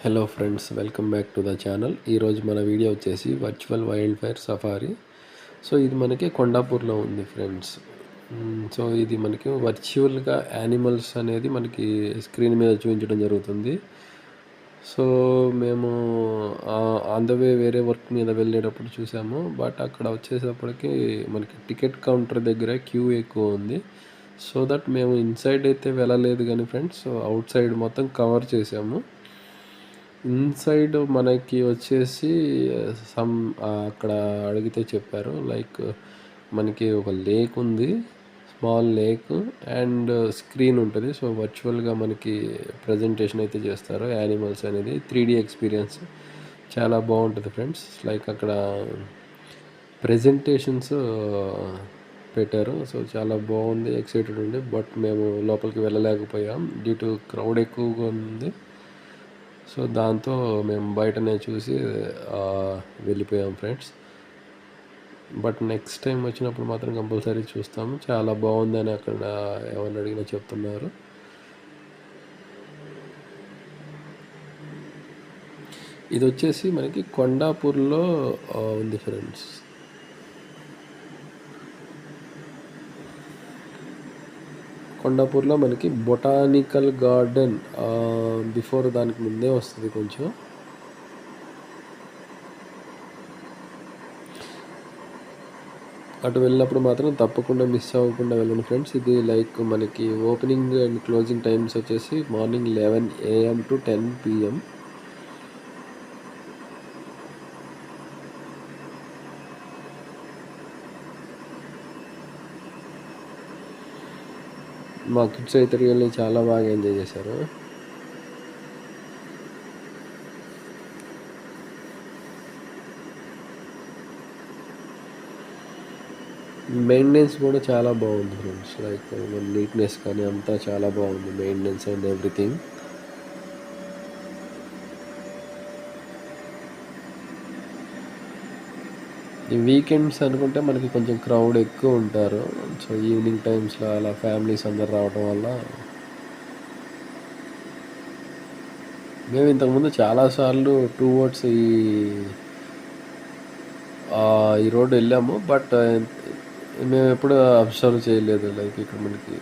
Hello friends, welcome back to the channel. ఈరోజు మన video వచ్చేసి virtual wild fire safari. So ఇది మనకి కొండాపూర్లో ఉంది ఫ్రెండ్స్. సో ఇది మనకి వర్చువల్గా యానిమల్స్ అనేది మనకి స్క్రీన్ మీద చూపించడం జరుగుతుంది. సో మేము ఆన్ ద వే వేరే వర్క్ మీద వెళ్ళేటప్పుడు చూసాము. బట్ అక్కడ వచ్చేటప్పటికి మనకి టికెట్ కౌంటర్ దగ్గర క్యూ ఎక్కువ ఉంది. సో దట్ మేము ఇన్సైడ్ అయితే వెళ్ళలేదు కానీ ఫ్రెండ్స్, అవుట్ సైడ్ మొత్తం కవర్ చేసాము. ఇన్సైడ్ మనకి వచ్చేసి సమ్ అక్కడ అడిగితే చెప్పారు, లైక్ మనకి ఒక లేక్ ఉంది, స్మాల్ లేక్ అండ్ స్క్రీన్ ఉంటుంది. సో వర్చువల్గా మనకి ప్రజెంటేషన్ అయితే చేస్తారు యానిమల్స్ అనేది. 3D ఎక్స్పీరియన్స్ చాలా బాగుంటుంది ఫ్రెండ్స్. లైక్ అక్కడ ప్రజెంటేషన్స్ పెట్టారు. సో చాలా బాగుంది, ఎక్సైటెడ్ ఉంది. బట్ మేము లోపలికి వెళ్ళలేకపోయాం డ్యూ టు క్రౌడ్ ఎక్కువగా ఉంది. సో దాంతో మేము బయటనే చూసి వెళ్ళిపోయాం ఫ్రెండ్స్. బట్ నెక్స్ట్ టైం వచ్చినప్పుడు మాత్రం కంపల్సరీ చూస్తాము. చాలా బాగుందని అక్కడ ఎవరిని అడిగినా చెప్తున్నారు. ఇది వచ్చేసి మనకి కొండాపూర్లో ఉంది ఫ్రెండ్స్. కొండాపూర్లో మనకి బొటానికల్ గార్డెన్ బిఫోర్ దానికి ముందే వస్తుంది కొంచెం. అటు వెళ్ళినప్పుడు మాత్రం తప్పకుండా మిస్ అవ్వకుండా వెళ్ళండి ఫ్రెండ్స్. ఇది లైక్ మనకి ఓపెనింగ్ అండ్ క్లోజింగ్ టైమ్స్ వచ్చేసి మార్నింగ్ 11 AM to 10 PM. మా కిడ్స్ అయితే రియల్లీ చాలా బాగా ఎంజాయ్ చేశారు. మెయింటెనెన్స్ కూడా చాలా బాగుంది ఫ్రెండ్స్. లైక్ నీట్నెస్ కానీ అంతా చాలా బాగుంది, మెయింటెనెన్స్ అండ్ ఎవ్రీథింగ్. ఈ వీకెండ్స్ అనుకుంటే మనకి కొంచెం క్రౌడ్ ఎక్కువ ఉంటారు. సో ఈవినింగ్ టైమ్స్లో అలా ఫ్యామిలీస్ అందరు రావడం వల్ల మేము ఇంతకుముందు చాలాసార్లు టువర్డ్స్ ఈ రోడ్డు వెళ్ళాము. బట్ మేము ఎప్పుడు అబ్జర్వ్ చేయలేదు. లైక్ ఇక్కడ మనకి